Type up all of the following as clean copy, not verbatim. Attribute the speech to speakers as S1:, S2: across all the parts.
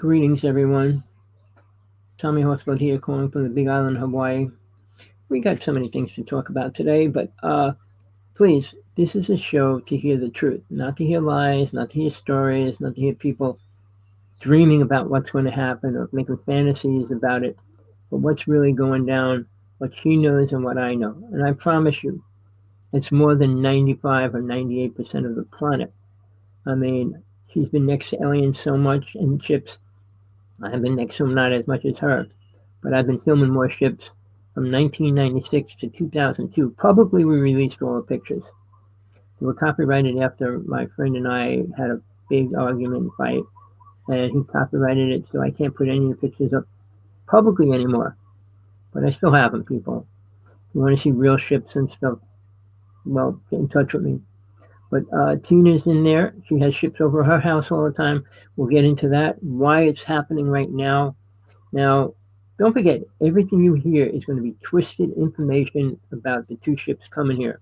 S1: Greetings, everyone. Rev.Hawksblood here, calling from the Big Island, Hawaii. We got so many things to talk about today, but please, this is a show to hear the truth, not to hear lies, not to hear stories, not to hear people dreaming about what's going to happen or making fantasies about it, but what's really going down, what she knows and what I know. And I promise you, it's more than 95 or 98% of the planet. I mean, she's been next to aliens so much in ships. I've been next to them not as much as her, but I've been filming more ships from 1996 to 2002. Publicly, we released all the pictures. They were copyrighted after my friend and I had a big argument fight, and he copyrighted it, so I can't put any of the pictures up publicly anymore. But I still have them, people. If you want to see real ships and stuff, well, get in touch with me. But Tina's in there. She has ships over her house all the time. We'll get into that, why it's happening right now. Now, don't forget, everything you hear is going to be twisted information about the two ships coming here.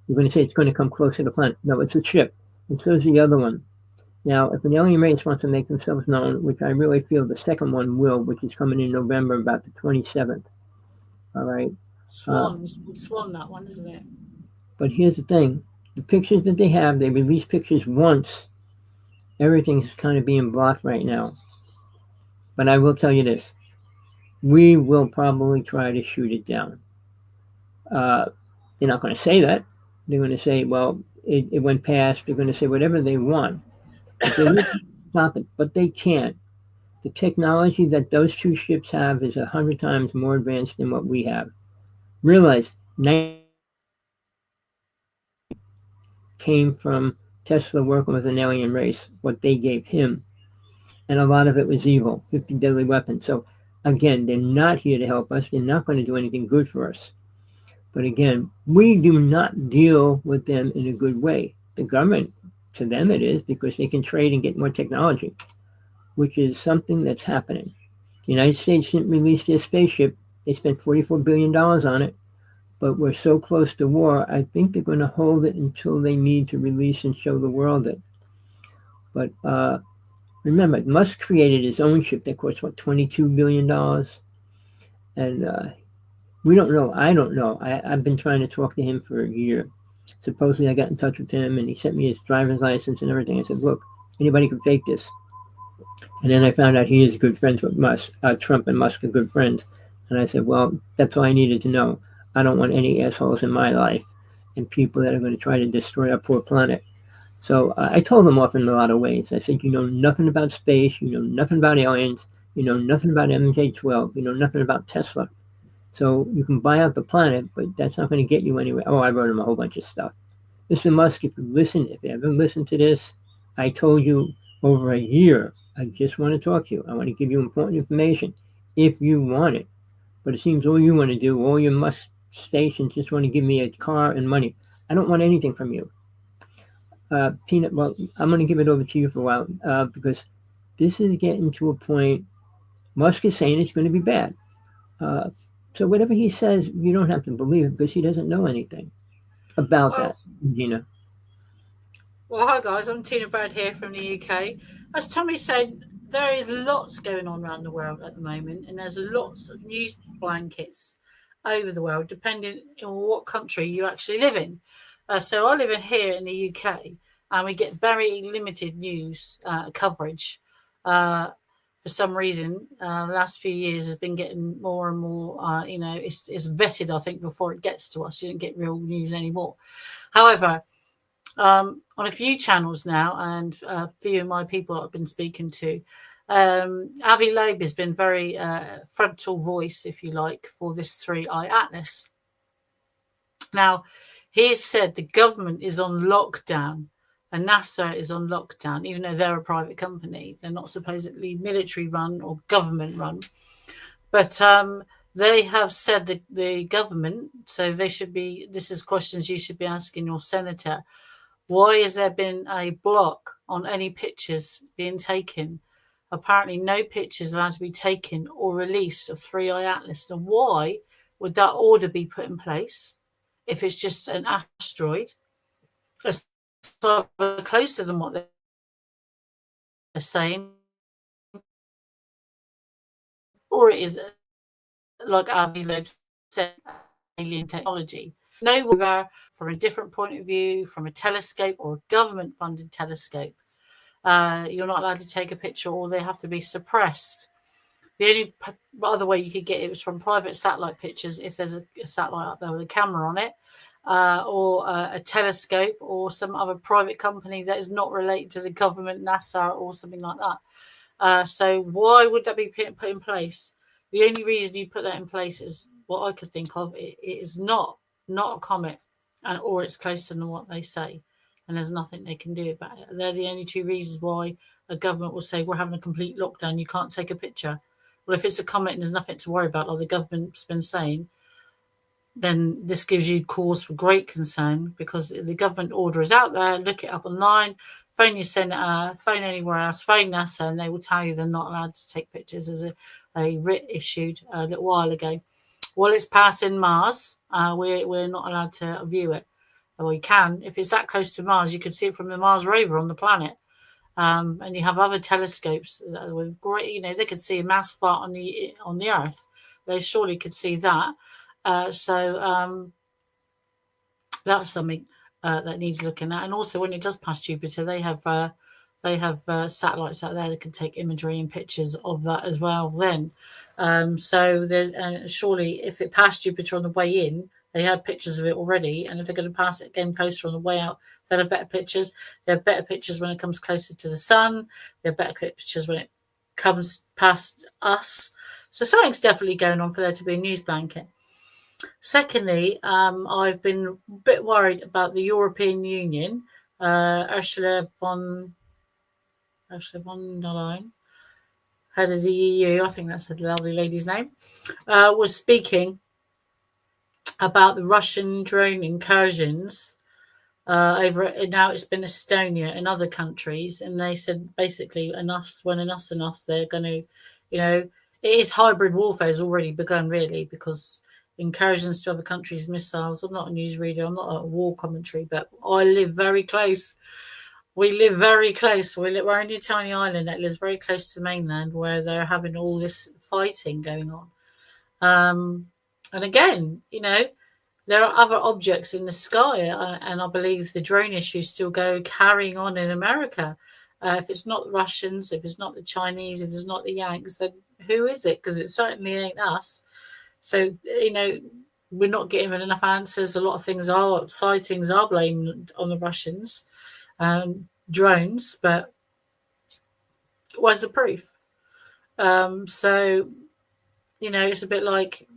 S1: You're going to say it's going to come closer to the planet. No, it's a ship. And so is the other one. Now, if an alien race wants to make themselves known, which I really feel the second one will, which is coming in November, about the 27th. All right.
S2: Swan, that one, isn't it?
S1: But here's the thing. The pictures that they release pictures once. Everything's kind of being blocked right now. But I will tell you this. We will probably try to shoot it down. They're not going to say that. They're going to say, well, it went past. They're going to say whatever they want. They will stop it, but they can't. The technology that those two ships have is 100 times more advanced than what we have. Realize 90 came from Tesla working with an alien race, what they gave him. And a lot of it was evil, 50 deadly weapons. So again, they're not here to help us. They're not going to do anything good for us. But again, we do not deal with them in a good way. The government, to them it is, because they can trade and get more technology, which is something that's happening. The United States didn't release their spaceship. They spent $44 billion on it. But we're so close to war, I think they're going to hold it until they need to release and show the world it. But remember, Musk created his own ship that cost, what, $22 billion? And we don't know. I don't know. I've been trying to talk to him for a year. Supposedly, I got in touch with him, and he sent me his driver's license and everything. I said, look, anybody can fake this. And then I found out he is good friends with Musk. Trump and Musk are good friends. And I said, well, that's all I needed to know. I don't want any assholes in my life and people that are going to try to destroy our poor planet. So I told him off in a lot of ways. I said, you know nothing about space. You know nothing about aliens. You know nothing about MJ-12. You know nothing about Tesla. So you can buy out the planet, but that's not going to get you anywhere. Oh, I wrote him a whole bunch of stuff. Mr. Musk, if you haven't listened to this, I told you over a year, I just want to talk to you. I want to give you important information if you want it. But it seems all you want to do, all your Musk stations just want to give me a car and money. I don't want anything from you. Peanut, well, I'm going to give it over to you for a while because this is getting to a point. Musk is saying it's going to be bad. So whatever he says, you don't have to believe it because he doesn't know anything about that, Gina.
S2: Well, hi guys, I'm Tina Brad here from the UK. As Tommy said, there is lots going on around the world at the moment, and there's lots of news blankets over the world, depending on what country you actually live in. So I live in here in the UK, and we get very limited news coverage. For some reason, the last few years has been getting more and more, it's vetted, I think, before it gets to us. You don't get real news anymore. However, on a few channels now, and a few of my people I've been speaking to, Avi Loeb has been very frontal voice, if you like, for this 3i Atlas. Now, he has said the government is on lockdown. And NASA is on lockdown, even though they're a private company. They're not supposedly military run or government run. But they have said that the government, so they should be, this is questions you should be asking your senator. Why has there been a block on any pictures being taken? Apparently no pictures are allowed to be taken or released of 3i Atlas. And why would that order be put in place if it's just an asteroid? It's closer than what they're saying. or it is, like Avi Loeb said, alien technology. No, whether from a different point of view, from a telescope or a government-funded telescope, you're not allowed to take a picture, or they have to be suppressed. The only other way you could get it was from private satellite pictures, if there's a satellite up there with a camera on it, or a telescope, or some other private company that is not related to the government, NASA, or something like that. So why would that be put in place? The only reason you put that in place is what I could think of. It is not a comet, or it's closer than what they say, and there's nothing they can do about it. They're the only two reasons why a government will say we're having a complete lockdown. You can't take a picture. Well, if it's a comet and there's nothing to worry about, like the government's been saying, then this gives you cause for great concern, because the government order is out there. Look it up online. Phone your senator, phone anywhere else, phone NASA, and they will tell you they're not allowed to take pictures. There's a writ issued a little while ago. While it's passing Mars, we're not allowed to view it. Well, you can. If it's that close to Mars, you can see it from the Mars rover on the planet. And you have other telescopes with great, they could see a mass fart on the Earth. They surely could see that. So that's something that needs looking at. And also, when it does pass Jupiter, they have satellites out there that can take imagery and pictures of that as well. Then, so there's surely, if it passed Jupiter on the way in, they had pictures of it already, and if they're going to pass it again closer on the way out, they'll have better pictures. They have better pictures when it comes closer to the sun. They have better pictures when it comes past us. So something's definitely going on for there to be a news blanket. Secondly, I've been a bit worried about the European Union. Ursula von der Leyen, head of the EU, I think that's a lovely lady's name, was speaking about the Russian drone incursions over. Now it's been Estonia and other countries, and they said basically enough's enough. They're going to, it is hybrid warfare has already begun, really, because incursions to other countries, missiles. I'm not a newsreader, I'm not a war commentary, but I live very close. We live very close. We're only a tiny island that lives very close to the mainland, where they're having all this fighting going on. And again, there are other objects in the sky, and I believe the drone issues still carrying on in America. If it's not the Russians, if it's not the Chinese, if it's not the Yanks, then who is it? Because it certainly ain't us. So, we're not getting enough answers. A lot of sightings are blamed on the Russians, drones, but where's the proof? So, it's a bit like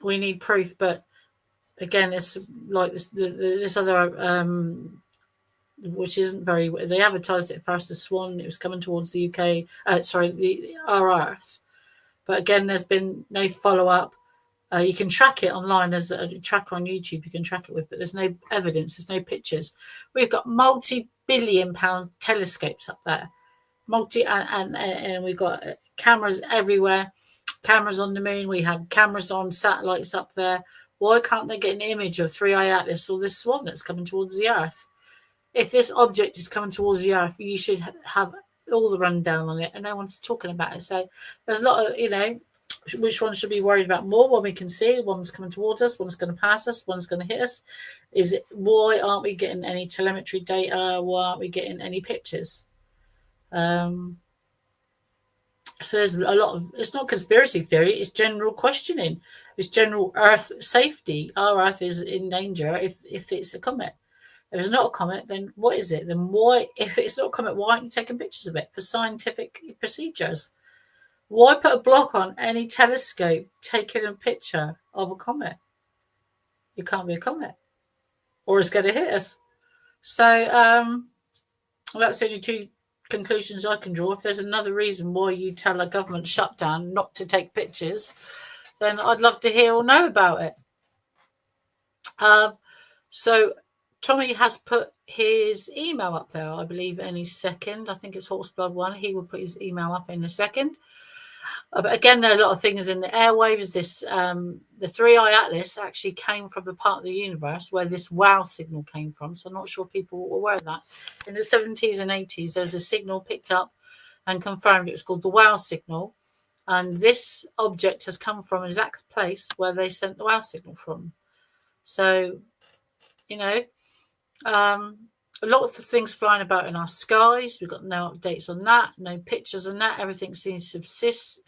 S2: we need proof, but again, it's like this other, which isn't very. They advertised it first as Swan. It was coming towards the UK. Our Earth. But again, there's been no follow up. You can track it online. There's a tracker on YouTube you can track it with, but there's no evidence. There's no pictures. We've got multi-billion-pound telescopes up there, and we've got cameras everywhere. Cameras on the moon. We have cameras on satellites up there. Why can't they get an image of 3i Atlas or this swan that's coming towards the Earth? If this object is coming towards the Earth, you should have all the rundown on it, and no one's talking about it. So there's a lot of, which one should be worried about more? One we can see, one's coming towards us, one's going to pass us, one's going to hit us. Why aren't we getting any telemetry data? Why aren't we getting any pictures? So there's a lot of, it's not conspiracy theory, it's general questioning. It's general Earth safety. Our Earth is in danger if it's a comet. If it's not a comet, then what is it? Then why, if it's not a comet, why aren't you taking pictures of it for scientific procedures? Why put a block on any telescope taking a picture of a comet? It can't be a comet, or it's going to hit us. So that's the only two conclusions I can draw. If there's another reason why you tell a government shutdown not to take pictures, then I'd love to hear or know about it. So Tommy has put his email up there, I believe, any second. I think it's Hawksblood 1. He will put his email up in a second. But again, there are a lot of things in the airwaves. The 3i Atlas actually came from the part of the universe where this wow signal came from. So I'm not sure people were aware of that. In the 70s and 80s, there was a signal picked up and confirmed. It was called the wow signal. And this object has come from an exact place where they sent the wow signal from. So, you know, lots of things flying about in our skies. We've got no updates on that, no pictures on that. Everything seems to have ceased.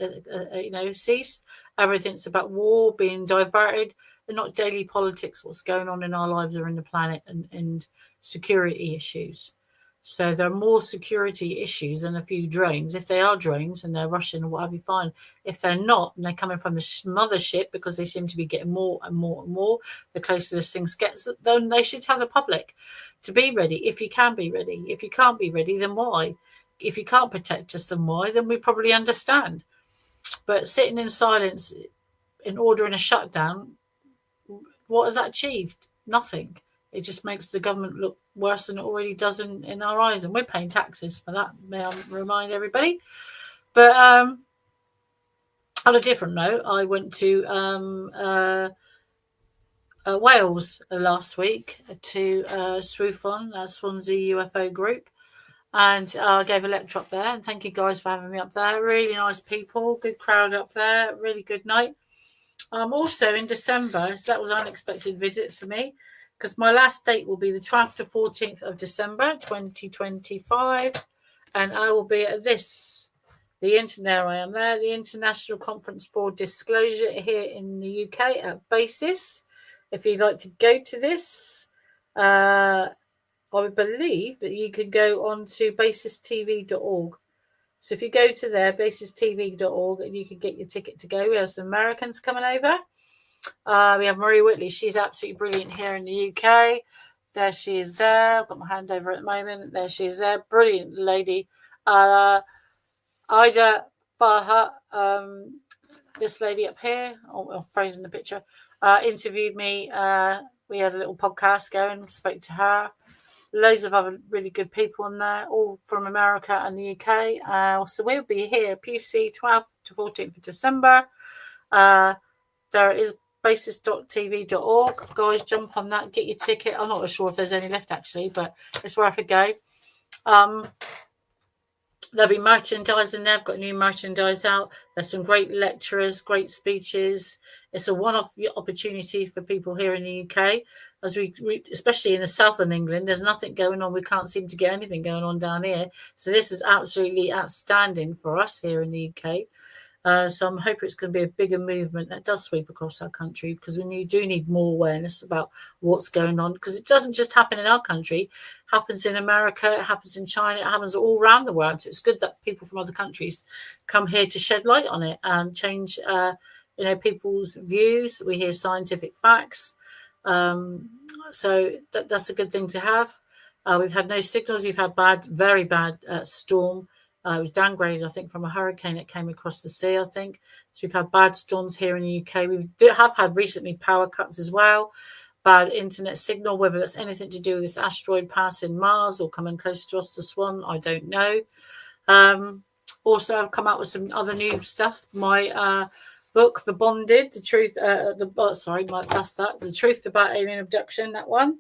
S2: Everything's about war, being diverted, and not daily politics, what's going on in our lives or in the planet, and security issues. So there are more security issues than a few drones. If they are drones and they're Russian or what have you, fine. If they're not, and they're coming from the mothership because they seem to be getting more and more and more, the closer this thing gets, then they should tell the public to be ready if you can be ready. If you can't be ready, then why? If you can't protect us, then why? Then we probably understand. But sitting in silence and ordering a shutdown, what has that achieved? Nothing. It just makes the government look worse than it already does in our eyes. And we're paying taxes for that, may I remind everybody. But on a different note, I went to Wales last week to SWOOFON, Swansea UFO group. And I gave a lecture up there. And thank you guys for having me up there. Really nice people, good crowd up there, really good night. Also in December, so that was an unexpected visit for me, because my last date will be the 12th to 14th of December 2025, and I will be at the International Conference for Disclosure here in the UK at Basis. If you'd like to go to this, I believe that you can go on to basistv.org. So if you go to there, basistv.org, and you can get your ticket to go. We have some Americans coming over. We have Marie Whitley. She's absolutely brilliant here in the UK. There she is there. I've got my hand over at the moment. There she is there. Brilliant lady. Ida Baha, this lady up here, I'm frozen the picture, interviewed me. We had a little podcast going, spoke to her. Loads of other really good people in there, all from America and the UK. So we'll be here, PC 12th to 14th of December. There is basis.tv.org. Guys, jump on that, get your ticket. I'm not sure if there's any left, actually, but it's worth a go. There'll be merchandise in there. I've got new merchandise out. There's some great lecturers, great speeches. It's a one-off opportunity for people here in the UK, as we especially in the south of England, there's nothing going on. We can't seem to get anything going on down here. So this is absolutely outstanding for us here in the UK. So I'm hoping it's going to be a bigger movement that does sweep across our country, because we do need more awareness about what's going on, because it doesn't just happen in our country. It happens in America, it happens in China, it happens all around the world. So it's good that people from other countries come here to shed light on it and change people's views. We hear scientific facts. So that's a good thing to have. We've had no signals. We've had very bad storm. It was downgraded, I think, from a hurricane that came across the sea, I think. So we've had bad storms here in the UK. We have had recently power cuts as well, bad internet signal, whether that's anything to do with this asteroid passing Mars or coming close to us to Swan, I don't know. Also, I've come out with some other new stuff. My book, The Bonded, The Truth About Alien Abduction, that one.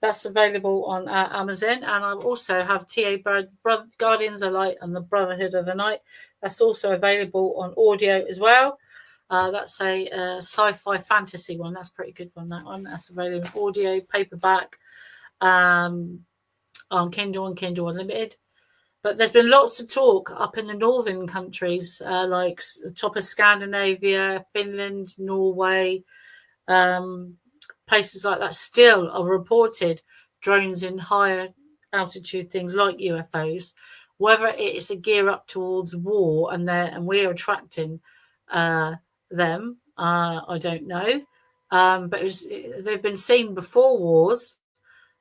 S2: That's available on Amazon. And I also have T.A. Bird, Guardians of Light and the Brotherhood of the Night. That's also available on audio as well. That's a sci-fi fantasy one. That's a pretty good one, that one. That's available in audio, paperback, on Kindle and Kindle Unlimited. But there's been lots of talk up in the northern countries, like the top of Scandinavia, Finland, Norway, places like that still are reported drones in higher altitude things like UFOs. Whether it is a gear up towards war and we're attracting them, I don't know. But they've been seen before wars,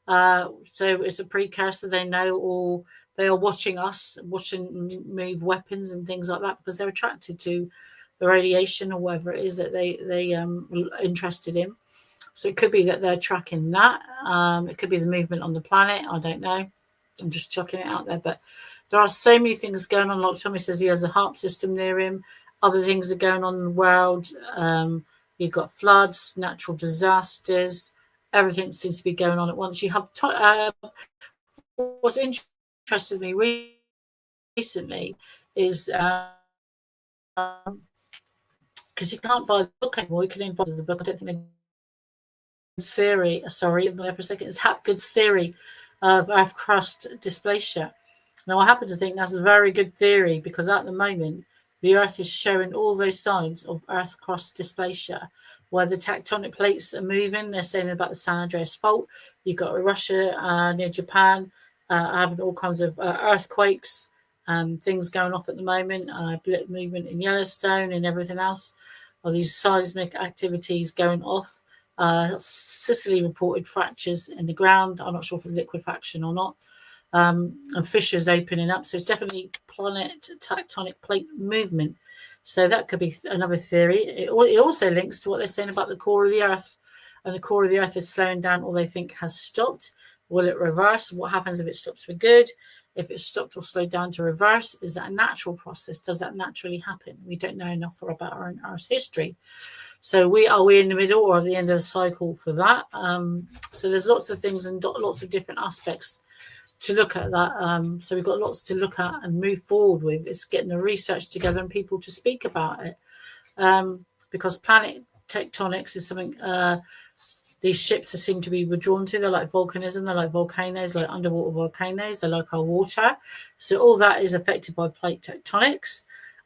S2: so it's a precursor. They know, or they are watching us, move weapons and things like that, because they're attracted to the radiation or whatever it is that they are interested in. So it could be that they're tracking that. It could be the movement on the planet. I don't know. I'm just chucking it out there. But there are so many things going on. Like Tommy says, he has a HARP system near him. Other things are going on in the world. You've got floods, natural disasters. Everything seems to be going on at once. You have what's interested me recently is because you can't buy the book anymore. You can only buy the book. I don't think theory. Sorry, for a second. It's Hapgood's theory of Earth crust dysplasia. Now, I happen to think that's a very good theory because at the moment the Earth is showing all those signs of Earth crust dysplasia, where the tectonic plates are moving. They're saying about the San Andreas fault. You've got Russia near Japan having all kinds of earthquakes. Things going off at the moment, movement in Yellowstone and everything else. All these seismic activities going off. Sicily reported fractures in the ground. I'm not sure if it's liquefaction or not. And fissures opening up. So it's definitely planet tectonic plate movement. So that could be another theory. It also links to what they're saying about the core of the Earth. And the core of the Earth is slowing down, or they think has stopped. Will it reverse? What happens if it stops for good? If it's stopped or slowed down to reverse, is that a natural process? Does that naturally happen? We don't know enough about our own Earth's history. So are we in the middle or at the end of the cycle for that? So there's lots of things and lots of different aspects to look at that. So we've got lots to look at and move forward with. It's getting the research together and people to speak about it. Because planet tectonics is something these ships seem to be withdrawn to. They're like volcanism, they're like volcanoes, like underwater volcanoes, they're like our water. So all that is affected by plate tectonics.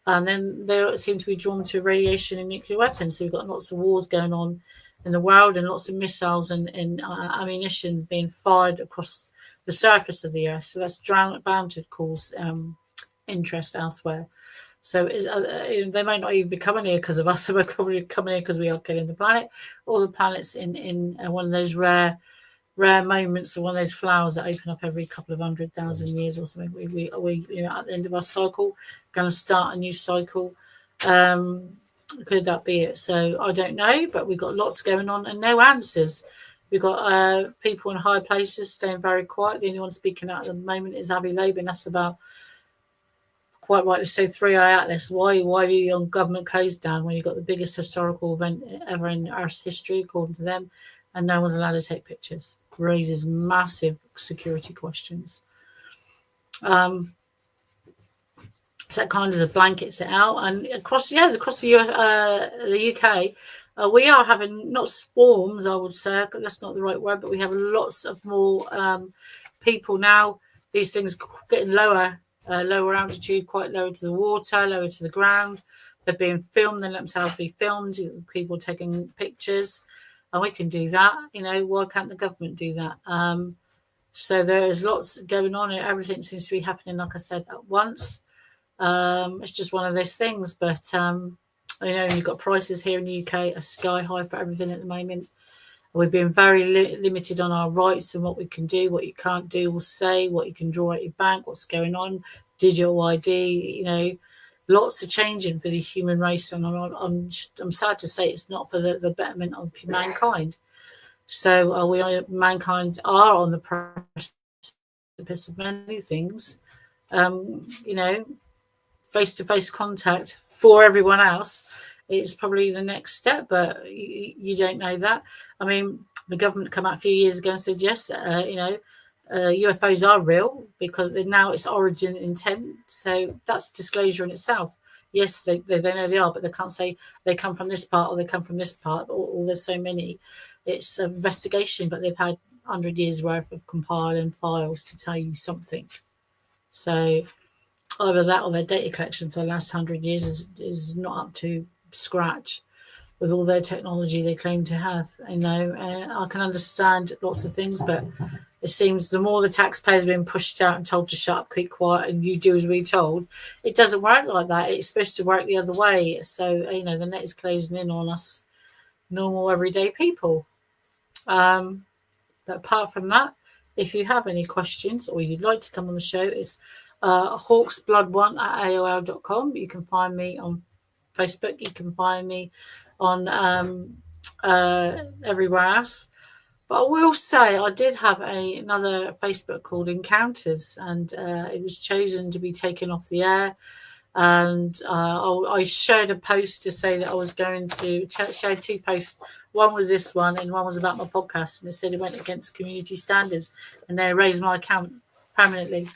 S2: And then they seem to be drawn to radiation and nuclear weapons. So we've got lots of wars going on in the world and lots of missiles and ammunition being fired across the surface of the Earth. So that's bound to cause interest elsewhere. So they might not even be coming here because of us. They might probably coming here because we are killing the planet. All the planets in one of those rare moments, or one of those flowers that open up every couple of 100,000 years or something. We at the end of our cycle, going to start a new cycle. Could that be it? So I don't know, but we've got lots going on and no answers. We've got people in high places staying very quiet. The only one speaking out at the moment is Avi Loeb, and that's about, quite rightly so, 3i Atlas. Why are you on government closed down when you've got the biggest historical event ever in Earth's history, according to them, and no one's allowed to take pictures? Raises massive security questions. So that kind of blankets it out. And across the UK, we are having, not swarms, I would say, that's not the right word, but we have lots of more people now. These things getting lower altitude, quite lower to the water, lower to the ground. They're being filmed, they let themselves be filmed, people taking pictures, and we can do that. Why can't the government do that? So there's lots going on, and everything seems to be happening, like I said, at once. It's just one of those things, but you've got prices here in the UK are sky high for everything at the moment. We've been very limited on our rights and what we can do, what you can't do or say, what you can draw at your bank, what's going on, digital ID. Lots of changing for the human race, and I'm sad to say it's not for the betterment of mankind. So mankind are on the precipice of many things. Face-to-face contact for everyone else is probably the next step, but you don't know that. I mean, the government come out a few years ago and said, yes, UFOs are real because now it's origin intent. So that's disclosure in itself. Yes, they know they are, but they can't say they come from this part or they come from this part, or there's so many. It's an investigation, but they've had 100 years worth of compiling files to tell you something. So either that or their data collection for the last 100 years is not up to scratch with all their technology they claim to have. I can understand lots of things, but it seems the more the taxpayers are being pushed out and told to shut up, keep quiet, and you do as we're told, it doesn't work like that. It's supposed to work the other way. So, the net is closing in on us normal everyday people. But apart from that, if you have any questions or you'd like to come on the show, it's hawksblood1@aol.com. You can find me on Facebook. You can find me on everywhere else. But I will say I did have another Facebook called Encounters, and it was chosen to be taken off the air. And I shared a post to say that I was going to share 2 posts. One was this one, and one was about my podcast, and it said it went against community standards, and they raised my account permanently.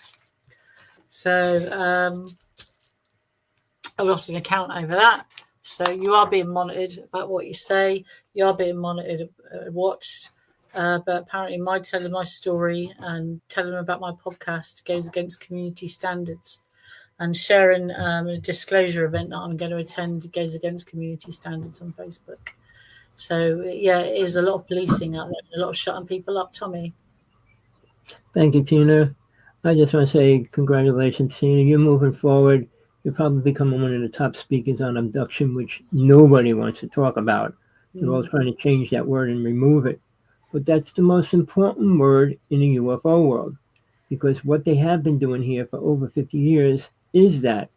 S2: So I lost an account over that. So you are being monitored about what you say. You are being monitored, watched. But apparently, my telling my story and telling them about my podcast goes against community standards. And sharing a disclosure event that I'm going to attend goes against community standards on Facebook. So, yeah, it is a lot of policing out there, a lot of shutting people up, Tommy.
S1: Thank you, Tina. I just want to say congratulations, Tina. You're moving forward. You're probably becoming one of the top speakers on abduction, which nobody wants to talk about. They're all trying to change that word and remove it. But that's the most important word in the UFO world, because what they have been doing here for over 50 years is that.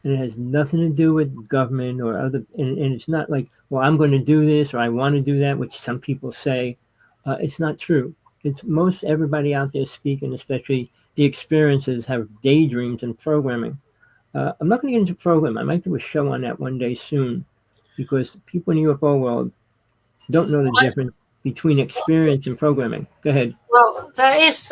S1: And it has nothing to do with government or other, and it's not like, well, I'm going to do this or I want to do that, which some people say. It's not true. It's most everybody out there speaking, especially the experiences, have daydreams and programming. I'm not going to get into program. I might do a show on that one day soon, because people in the UFO world don't know the difference between experience and programming. Go ahead.
S2: Well, there is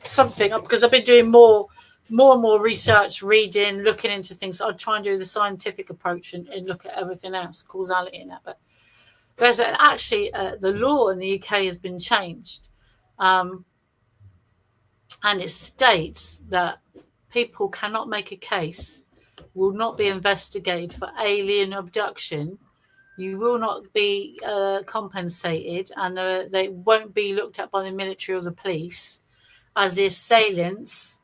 S2: something, because I've been doing more and more research, reading, looking into things. I try and do the scientific approach and look at everything else, causality and that. But there's actually the law in the UK has been changed, and it states that people cannot make a case, will not be investigated for alien abduction. You will not be compensated, and they won't be looked at by the military or the police, as the assailants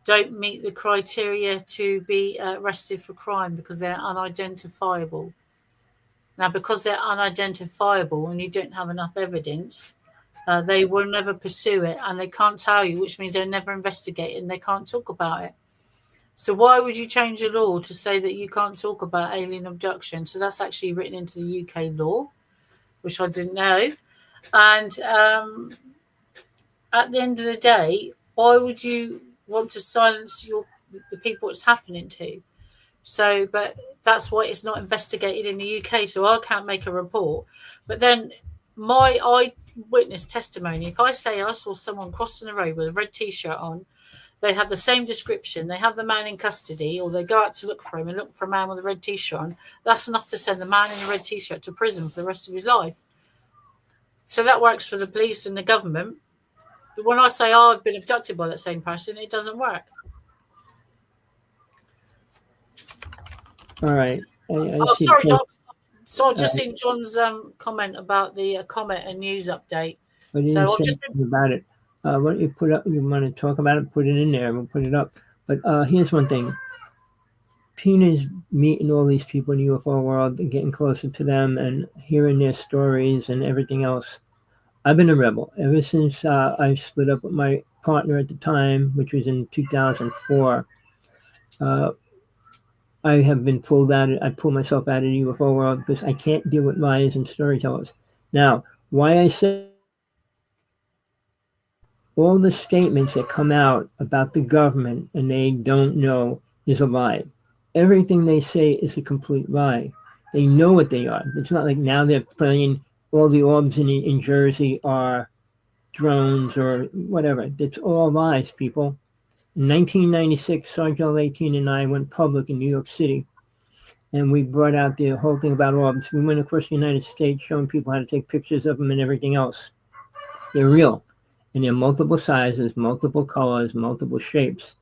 S2: don't meet the criteria to be arrested for crime because they're unidentifiable. Now, because they're unidentifiable and you don't have enough evidence, they will never pursue it, and they can't tell you, which means they'll never investigate it and they can't talk about it. So why would you change the law to say that you can't talk about alien abduction? So that's actually written into the UK law, which I didn't know. And at the end of the day, why would you want to silence the people it's happening to? So, but that's why it's not investigated in the UK. So I can't make a report. But then my eyewitness testimony, if I say I saw someone crossing the road with a red T-shirt on, they have the same description, they have the man in custody, or they go out to look for him and look for a man with a red T-shirt on, that's enough to send the man in a red T-shirt to prison for the rest of his life. So that works for the police and the government. But when I say, oh, I've been abducted by that same person, it doesn't work.
S1: All right.
S2: Sorry, John. So I've just seen John's comment about the comet and news update.
S1: But he didn't say anything about it. What you put up, you want to talk about it, put it in there. We'll put it up. But here's one thing. Tina's meeting all these people in the UFO world and getting closer to them and hearing their stories and everything else. I've been a rebel ever since I split up with my partner at the time, which was in 2004. I have been pulled out. I pulled myself out of the UFO world because I can't deal with liars and storytellers. Now, why I say all the statements that come out about the government and they don't know is a lie. Everything they say is a complete lie. They know what they are. It's not like now they're playing all the orbs in Jersey are drones or whatever. It's all lies, people. In 1996, Sergeant 18 and I went public in New York City, and we brought out the whole thing about orbs. We went across the United States showing people how to take pictures of them and everything else. They're real, and they're multiple sizes, multiple colors, multiple shapes.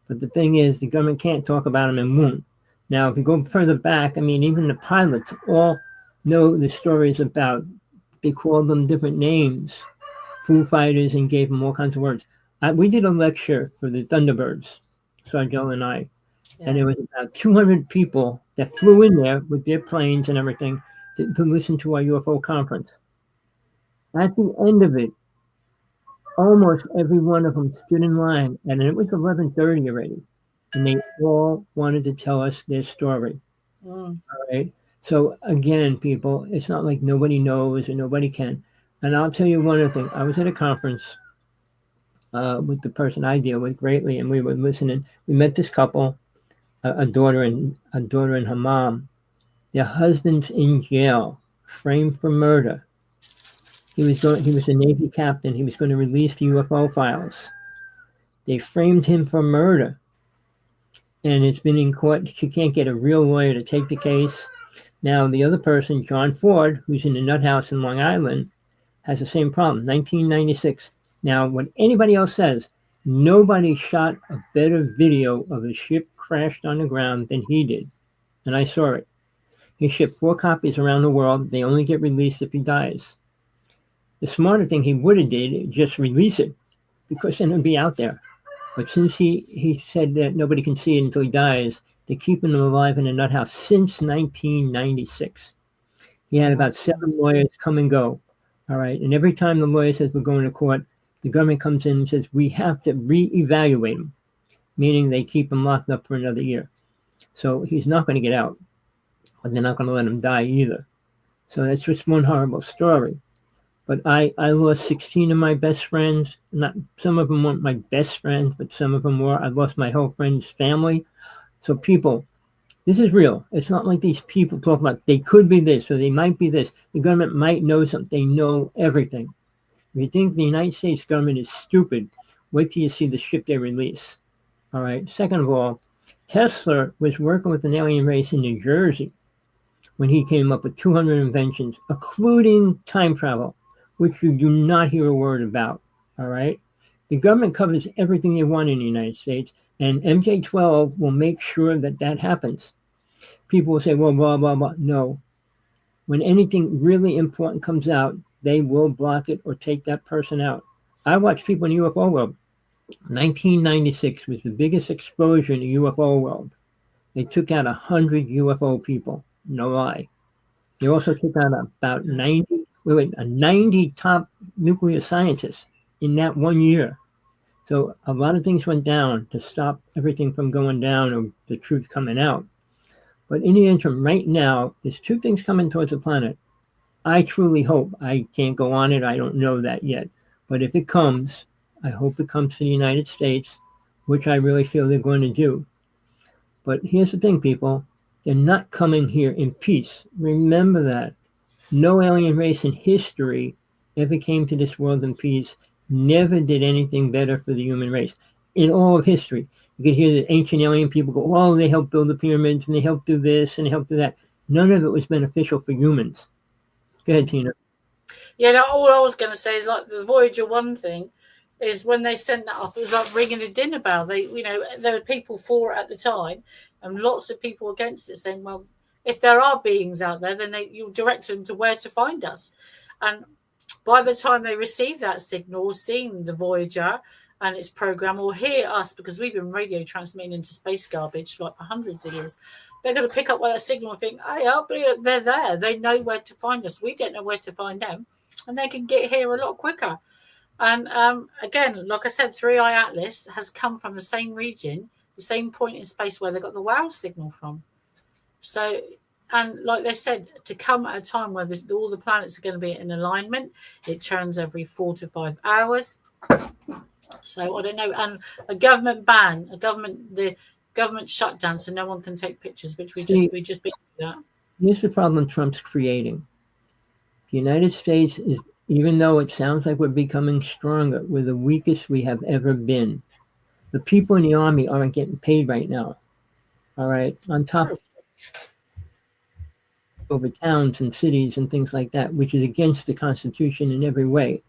S1: But the thing is, the government can't talk about them and won't. Now, if you go further back, I mean, even the pilots all know the stories about, they called them different names, Foo Fighters, and gave them all kinds of words. We did a lecture for the Thunderbirds, Sergeant and I, and there was about 200 people that flew in there with their planes and everything to listen to our UFO conference. At the end of it, almost every one of them stood in line, and it was 11:30 already, and they all wanted to tell us their story. All right. So again, people, it's not like nobody knows or nobody can. And I'll tell you one other thing. I was at a conference with the person I deal with greatly, and we were listening. We met this couple, a daughter and her mom. Their husband's in jail, framed for murder. He was a Navy captain. He was going to release the UFO files. They framed him for murder. and it's been in court. She can't get a real lawyer to take the case. Now, the other person, John Ford, who's in the nut house in Long Island, has the same problem, 1996. Now, what anybody else says, nobody shot a better video of a ship crashed on the ground than he did, and I saw it. He shipped 4 copies around the world. They only get released if he dies. The smarter thing he would have did, just release it, because then it would be out there. But since he said that nobody can see it until he dies, they're keeping him alive in a nut house since 1996. He had about 7 lawyers come and go. All right. And every time the lawyer says we're going to court, the government comes in and says we have to reevaluate him, meaning they keep him locked up for another year. So he's not going to get out, but they're not going to let him die either. So that's just one horrible story. But I lost 16 of my best friends. Not some of them weren't my best friends, but some of them were. I lost my whole friend's family. So people, this is real. It's not like these people talk about they could be this or they might be this. The government might know something. They know everything. If you think the United States government is stupid, wait till you see the ship they release. All right. Second of all, Tesla was working with an alien race in New Jersey when he came up with 200 inventions, including time travel, which you do not hear a word about. All right. The government covers everything they want in the United States, and MJ12 will make sure that that happens. People will say, well, blah, blah, blah. No. When anything really important comes out, they will block it or take that person out. I watch people in the UFO world. 1996 was the biggest exposure in the UFO world. They took out 100 UFO people. No lie. They also took out about 90 top nuclear scientists in that 1 year. So a lot of things went down to stop everything from going down or the truth coming out. But in the interim, right now, there's 2 things coming towards the planet. I truly hope, I can't go on it, I don't know that yet. But if it comes, I hope it comes to the United States, which I really feel they're going to do. But here's the thing, people. They're not coming here in peace. Remember that. No alien race in history ever came to this world in peace, never did anything better for the human race in all of history. You could hear the ancient alien people go, oh, they helped build the pyramids and they helped do this and they helped do that. None of it was beneficial for humans. Go ahead, Tina.
S2: Yeah, no, all I was going to say is like the Voyager 1 thing is when they sent that up, it was like ringing a dinner bell. They, there were people for it at the time and lots of people against it saying, well, if there are beings out there, then you'll direct them to where to find us. And by the time they receive that signal, seeing the Voyager and its program, or hear us, because we've been radio transmitting into space garbage like for hundreds of years, they're going to pick up that signal and think, hey, they're there. They know where to find us. We don't know where to find them. And they can get here a lot quicker. And again, like I said, 3i Atlas has come from the same region, the same point in space where they got the WOW signal from. So, and like they said, to come at a time where all the planets are going to be in alignment, it turns every 4 to 5 hours. So I don't know. And a government ban, the government shutdown, so no one can take pictures, which we just been through that.
S1: Here's the problem Trump's creating. The United States is, even though it sounds like we're becoming stronger, we're the weakest we have ever been. The people in the army aren't getting paid right now. All right. On top of over towns and cities and things like that, which is against the Constitution in every way.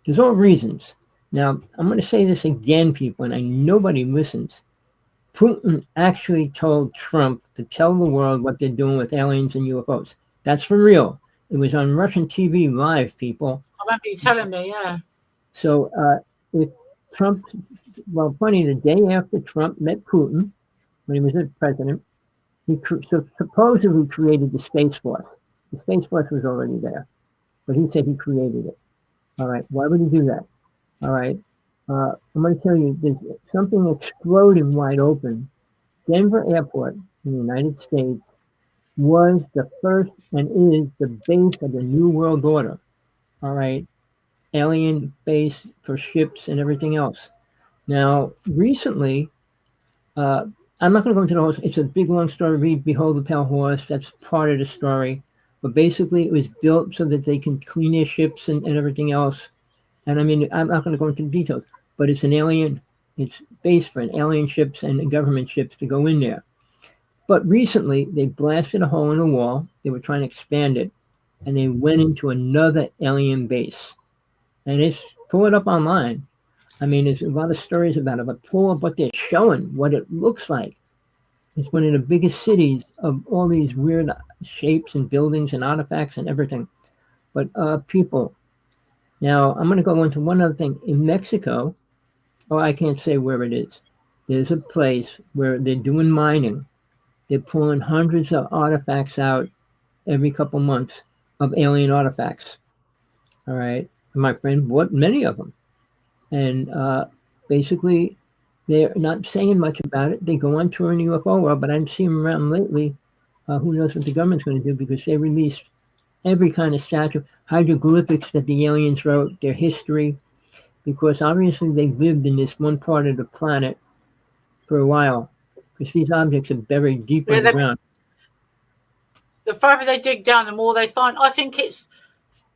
S1: There's all reasons. Now, I'm going to say this again, people, and I know nobody listens. Putin actually told Trump to tell the world what they're doing with aliens and UFOs. That's for real. It was on Russian TV live, people.
S2: I remember you telling me, yeah.
S1: So if Trump, well, funny, the day after Trump met Putin, when he was the president, he supposedly created the Space Force. The Space Force was already there, but he said he created it. All right, why would he do that? All right, I'm going to tell you, there's something exploding wide open. Denver Airport in the United States was the first and is the base of the New World Order. All right, alien base for ships and everything else. Now, recently, I'm not going to go into the whole, it's a big, long story. Read Behold the Pale Horse. That's part of the story. But basically, it was built so that they can clean their ships and everything else. And I mean, I'm not going to go into the details, but it's an alien It's base for alien ships and government ships to go in there. But recently, they blasted a hole in the wall. They were trying to expand it, and they went into another alien base. And it's pull it up online. I mean, there's a lot of stories about it, but pull up what they're showing, what it looks like. It's one of the biggest cities of all these weird shapes and buildings and artifacts and everything. But people, now I'm going to go into one other thing. In Mexico, oh, I can't say where it is. There's a place where they're doing mining. They're pulling hundreds of artifacts out every couple months of alien artifacts. All right. And my friend bought many of them. And basically, they're not saying much about it. They go on tour in the UFO world, but I haven't seen them around lately. Who knows what the government's going to do, because they released every kind of statue, hieroglyphics that the aliens wrote, their history, because obviously they lived in this one part of the planet for a while, because these objects are buried deep underground.
S2: The further they dig down, the more they find. I think it's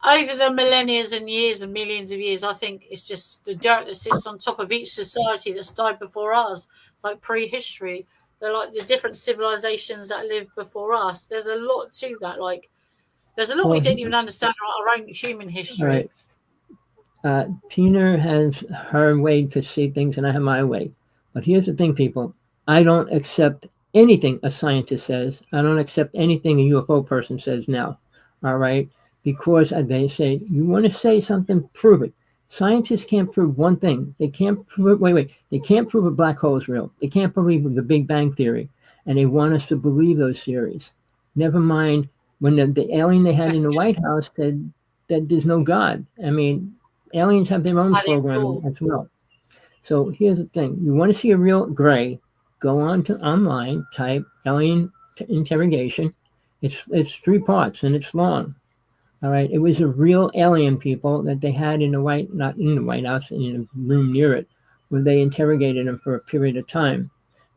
S2: over the millennia and years and millions of years. I think it's just the dirt that sits on top of each society that's died before us, like prehistory. They're like the different civilizations that lived before us. There's a lot to that. Like, there's a lot we didn't even understand about our own human history.
S1: Right. Tina has her way to see things, and I have my way. But here's the thing, people. I don't accept anything a scientist says. I don't accept anything a UFO person says now. All right? Because they say, you want to say something, prove it. Scientists can't prove one thing. They can't prove, they can't prove a black hole is real. They can't believe the Big Bang Theory. And they want us to believe those theories. Never mind when the alien they had in the White House said that there's no God. I mean, aliens have their own programming as well. So here's the thing. You want to see a real gray, go on to online, type alien interrogation. It's 3 parts and it's long. All right. It was a real alien, people, that they had in the not in the White House, in a room near it, where they interrogated him for a period of time.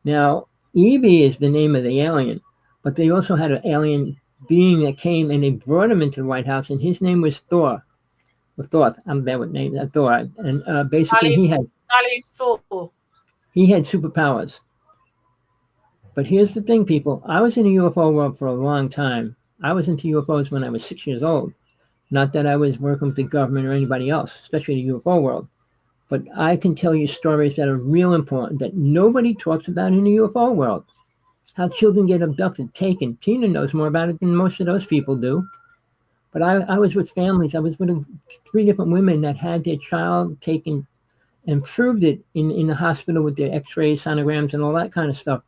S1: Now, Evie is the name of the alien, but they also had an alien being that came and they brought him into the White House, and his name was Thor. Thor, I'm bad with names. Thor, and basically he had superpowers. But here's the thing, people. I was in the UFO world for a long time. I was into UFOs when I was 6 years old. Not that I was working with the government or anybody else, especially the UFO world. But I can tell you stories that are real important that nobody talks about in the UFO world. How children get abducted, taken. Tina knows more about it than most of those people do. But I was with families. I was with 3 different women that had their child taken and proved it in the hospital with their x-rays, sonograms, and all that kind of stuff.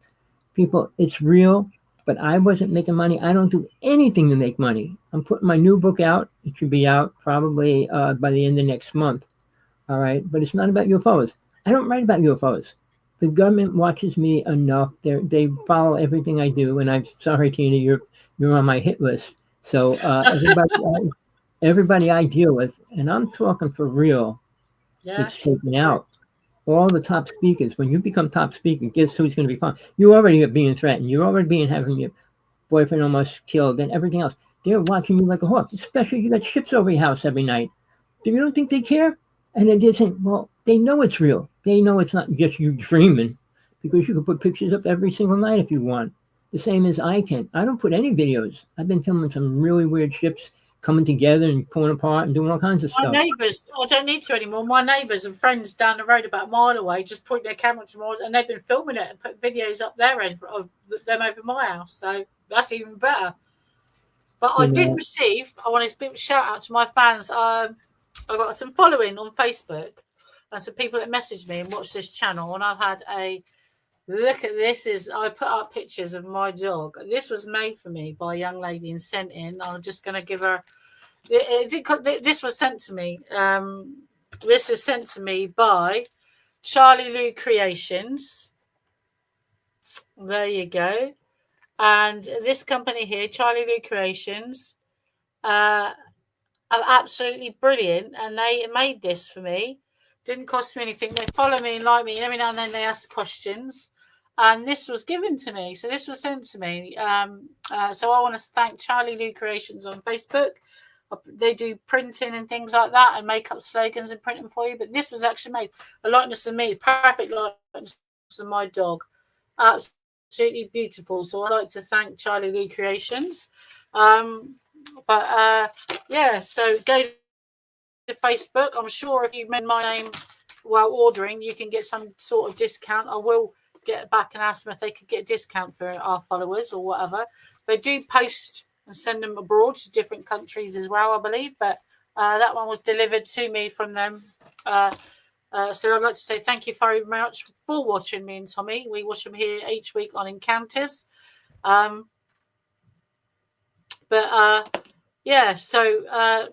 S1: People, it's real, but I wasn't making money. I don't do anything to make money. I'm putting my new book out. It should be out probably by the end of next month. All right? But it's not about UFOs. I don't write about UFOs. The government watches me enough. They follow everything I do. And I'm sorry, Tina, you're on my hit list. So everybody I deal with, and I'm talking for real, gets taken out. All the top speakers. When you become top speaker, guess who's going to be found? You already are being threatened. You're already having your boyfriend almost killed and everything else. They're watching you like a hawk. Especially you got ships over your house every night. You don't think they care? And then they're saying, well, they know it's real. They know it's not just you dreaming, because you can put pictures up every single night if you want. The same as I can. I don't put any videos. I've been filming some really weird ships coming together and pulling apart and doing all kinds of stuff.
S2: My neighbours, I don't need to anymore. My neighbours and friends down the road about a mile away just point their camera to Mars, and they've been filming it and put videos up their end of them over my house. So that's even better. But I did receive, I want to give a shout out to my fans. I got some following on Facebook and some people that messaged me and watched this channel, and I've had a look at this. I put up pictures of my dog. This was made for me by a young lady and sent in. I'm just going to give her. This was sent to me. This was sent to me by Charlie Lou Creations. There you go. And this company here, Charlie Lou Creations, are absolutely brilliant. And they made this for me. Didn't cost me anything. They follow me and like me. And every now and then they ask questions. And this was given to me. So this was sent to me. So I want to thank Charlie Lou Creations on Facebook. They do printing and things like that and make up slogans and print them for you. But this was actually made a likeness of me, perfect likeness of my dog. Absolutely beautiful. So I'd like to thank Charlie Lee Creations. Yeah, so go to Facebook. I'm sure if you mention my name while ordering, you can get some sort of discount. I will get back and ask them if they could get a discount for our followers or whatever. They do post and send them abroad to different countries as well, I believe. But that one was delivered to me from them. So I'd like to say thank you very much for watching me and Tommy. We watch them here each week on Encounters. Yeah, so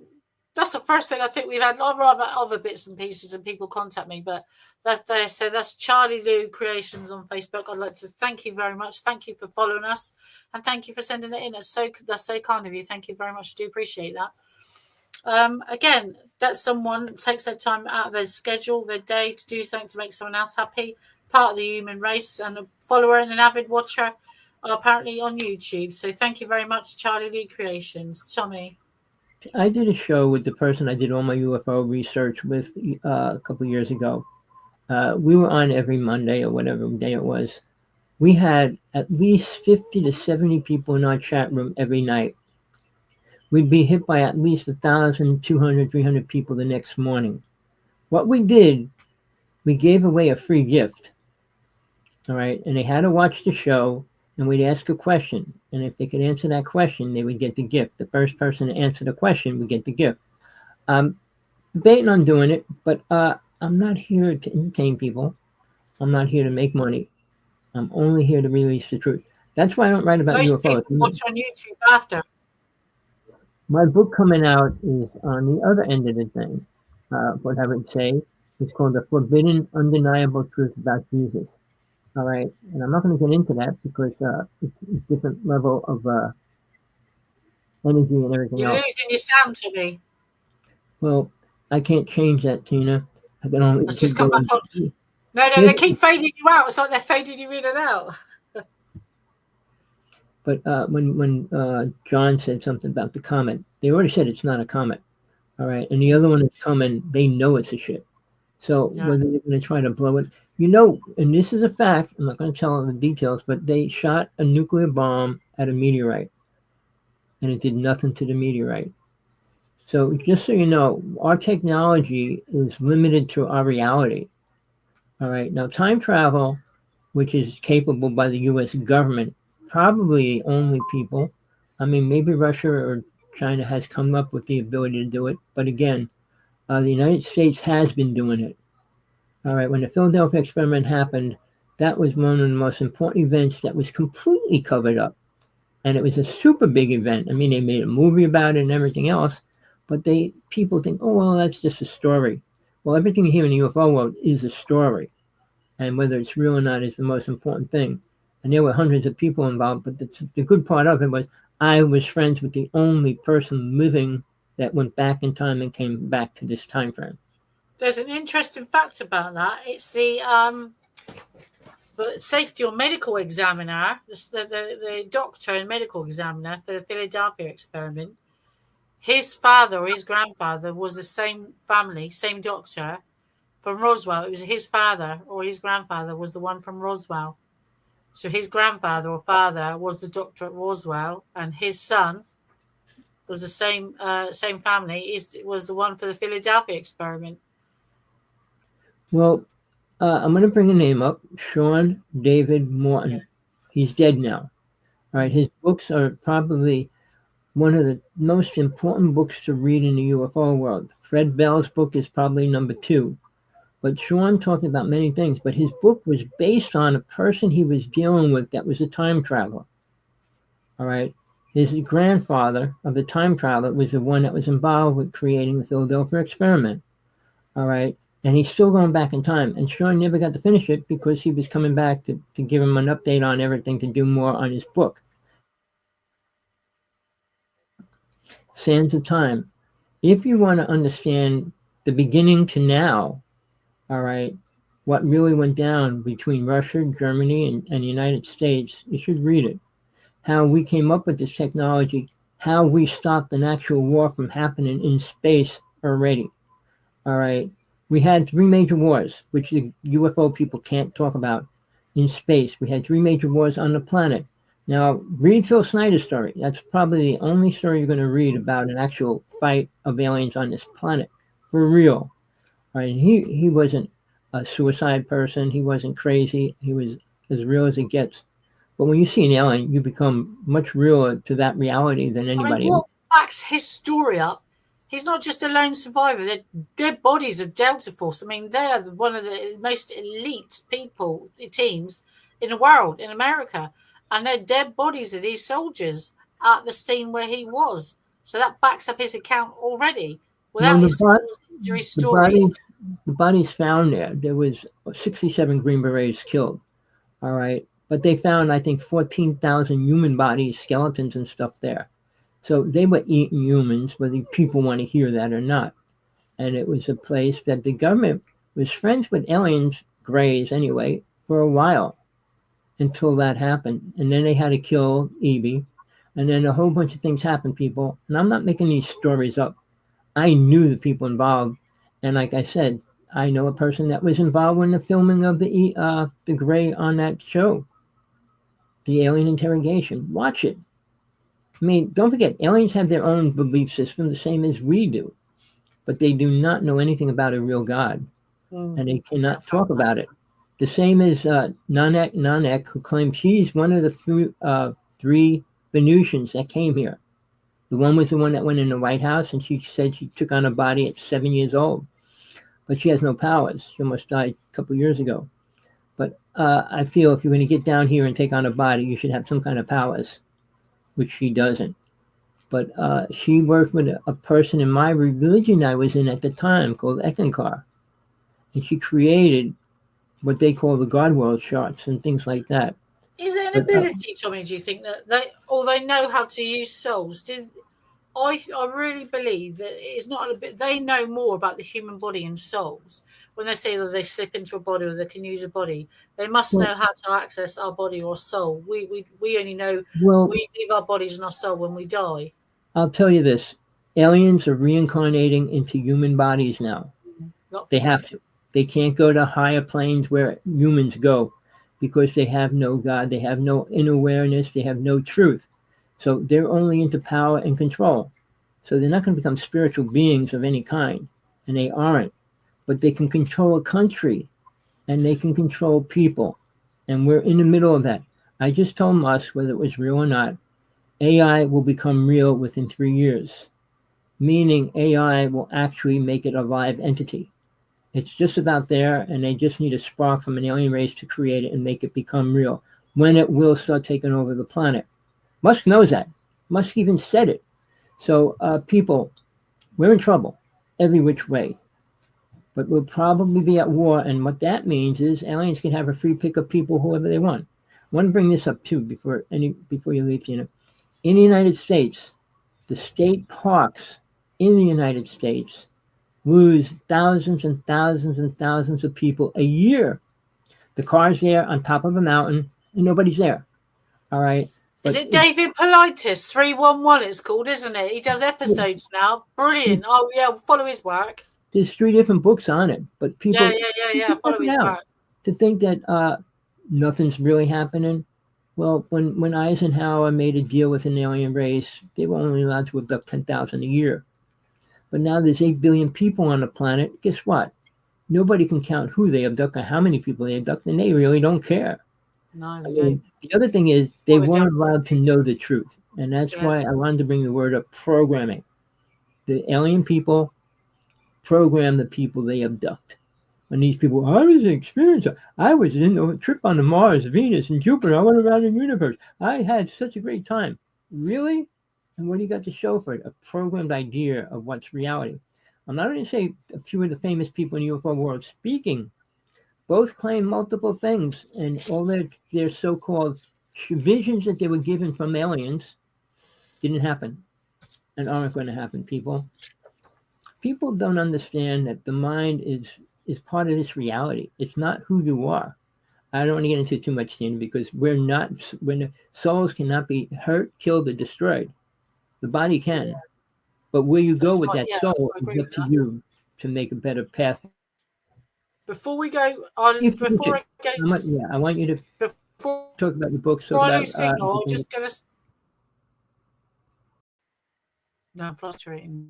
S2: that's the first thing. I think we've had other bits and pieces and people contact me, but that's Charlie Lou Creations on Facebook. I'd like to thank you very much. Thank you for following us, and thank you for sending it in. That's so kind of you. Thank you very much. I do appreciate that. Again, that's someone that takes their time out of their schedule, their day, to do something to make someone else happy. Part of the human race, and a follower and an avid watcher are apparently on YouTube. So thank you very much, Charlie Lee Creations. Tommy.
S1: I did a show with the person I did all my UFO research with a couple of years ago. We were on every Monday or whatever day it was. We had at least 50 to 70 people in our chat room every night. We'd be hit by at least 1,000, 200, 300 people the next morning. What we did, we gave away a free gift. All right. And they had to watch the show, and we'd ask a question. And if they could answer that question, they would get the gift. The first person to answer the question would get the gift. Debating on doing it, but I'm not here to entertain people. I'm not here to make money. I'm only here to release the truth. That's why I don't write about
S2: Most
S1: UFOs.
S2: people watch on YouTube after.
S1: My book coming out is on the other end of the thing. What I would say, it's called The Forbidden Undeniable Truth About Jesus. All right, and I'm not going to get into that because it's a different level of energy and everything
S2: You're
S1: else.
S2: losing your sound to me.
S1: Well, I can't change that, Tina. I can only
S2: Let's just come back on. No, they keep fading you out. It's like they're fading you in and out.
S1: But when John said something about the comet, they already said it's not a comet. All right, and the other one is coming. They know it's a ship. So whether they're going to try to blow it, and this is a fact. I'm not going to tell all the details, but they shot a nuclear bomb at a meteorite, and it did nothing to the meteorite. So just so you know, our technology is limited to our reality. All right, now time travel, which is capable by the U.S. government, probably only people. I mean, maybe Russia or China has come up with the ability to do it, but again, the United States has been doing it. All right, when the Philadelphia experiment happened, that was one of the most important events that was completely covered up. And it was a super big event. I mean, they made a movie about it and everything else, but people think, oh, well, that's just a story. Well, everything here in the UFO world is a story. And whether it's real or not is the most important thing. And there were hundreds of people involved, but the good part of it was I was friends with the only person living that went back in time and came back to this time frame.
S2: There's an interesting fact about that. It's the safety or medical examiner, the doctor and medical examiner for the Philadelphia experiment. His father or his grandfather was the same family, same doctor from Roswell. It was his father or his grandfather was the one from Roswell. So his grandfather or father was the doctor at Roswell, and his son was the same family. Was the one for the Philadelphia experiment.
S1: Well, I'm going to bring a name up, Sean David Morton. Yeah. He's dead now. All right, his books are probably one of the most important books to read in the UFO world. Fred Bell's book is probably number 2. But Sean talked about many things, but his book was based on a person he was dealing with that was a time traveler. All right. His grandfather of the time traveler was the one that was involved with creating the Philadelphia experiment. All right. And he's still going back in time. And Sean never got to finish it because he was coming back to give him an update on everything, to do more on his book. Sands of Time. If you want to understand the beginning to now, all right, what really went down between Russia, Germany, and the United States, you should read it. How we came up with this technology how we stopped an actual war from happening in space already. All right. We had three major wars, which the UFO people can't talk about in space. We had three major wars on the planet. Now, read Phil Snyder's story. That's probably the only story you're going to read about an actual fight of aliens on this planet. For real. All right. He wasn't a suicide person. He wasn't crazy. He was as real as it gets. But when you see an alien, you become much realer to that reality than
S2: I mean,
S1: anybody else.
S2: what backs his story up? He's not just a lone survivor. They're dead bodies of Delta Force. I mean, they're one of the most elite people, teams in the world, in America. And they're dead bodies of these soldiers at the scene where he was. So that backs up his account already.
S1: Well,
S2: Without his injury
S1: the
S2: stories.
S1: bodies, the bodies found there was 67 Green Berets killed. All right, but they found I think 14,000 human bodies, skeletons, and stuff there. So they were eating humans, whether people want to hear that or not. And it was a place that the government was friends with aliens, Greys anyway, for a while until that happened. And then they had to kill Evie. And then a whole bunch of things happened, people. And I'm not making these stories up. I knew the people involved. And like I said, I know a person that was involved in the filming of the Grey on that show, the Alien Interrogation. Watch it. I mean, don't forget, aliens have their own belief system, the same as we do, but they do not know anything about a real God, and they cannot talk about it. The same as Nanek, who claims she's one of the three Venusians that came here. The one was the one that went in the White House, and she said she took on a body at 7 years old, but she has no powers. She almost died a couple of years ago. But I feel if you're going to get down here and take on a body, you should have some kind of powers, which she doesn't. But she worked with a person in my religion I was in at the time called Ekankar. And she created what they call the God World charts and things like that.
S2: Is there an ability, Tommy, do you think, that they know how to use souls? I really believe that it's not a bit. They know more about the human body and souls. When they say that they slip into a body or they can use a body, they must know how to access our body or soul. We only know we leave our bodies and our soul when we die.
S1: I'll tell you this: aliens are reincarnating into human bodies now. They have to. They can't go to higher planes where humans go because they have no God, they have no inner awareness, they have no truth. So they're only into power and control. So they're not going to become spiritual beings of any kind, and they aren't. But they can control a country, and they can control people. And we're in the middle of that. I just told Musk, whether it was real or not, AI will become real within 3 years, meaning AI will actually make it a live entity. It's just about there, and they just need a spark from an alien race to create it and make it become real, when it will start taking over the planet. Musk knows that. Musk even said it. So people, we're in trouble every which way. But we'll probably be at war, and what that means is aliens can have a free pick of people whoever they want. I want to bring this up too before you leave, Tina. In the United States, the state parks in the United States lose thousands and thousands and thousands of people a year. The car's there on top of a mountain, and nobody's there. All right.
S2: Is it David Politis? 311 it's called, isn't it? He does episodes now. Brilliant. Oh, yeah, follow his work.
S1: There's 3 different books on it, but people...
S2: Yeah, follow his work.
S1: To think that nothing's really happening. Well, when Eisenhower made a deal with an alien race, they were only allowed to abduct 10,000 a year. But now there's 8 billion people on the planet. Guess what? Nobody can count who they abduct or how many people they abduct, and they really don't care.
S2: No, they don't.
S1: The other thing is they weren't allowed to know the truth. And that's why I wanted to bring the word up, programming. The alien people program the people they abduct. And these people, I was an experiencer. I was in a trip on the Mars, Venus, and Jupiter. I went around the universe. I had such a great time. Really? And what do you got to show for it? A programmed idea of what's reality. I'm not going to say a few of the famous people in the UFO world speaking. Both claim multiple things, and all their so-called visions that they were given from aliens didn't happen and aren't going to happen, people. People don't understand that the mind is part of this reality. It's not who you are. I don't want to get into too much, Tina, because when souls cannot be hurt, killed, or destroyed. The body can, but where you go
S2: That's
S1: with
S2: right.
S1: that
S2: Yeah,
S1: soul
S2: I
S1: is
S2: agree
S1: up
S2: with
S1: to
S2: that.
S1: you to make a better path.
S2: Before we go on,
S1: If you
S2: before
S1: should,
S2: I go,
S1: I want you to
S2: before
S1: talk about your books, talk
S2: I
S1: about
S2: lose signal, I'm
S1: everything.
S2: just going to. No, I'm fluctuating.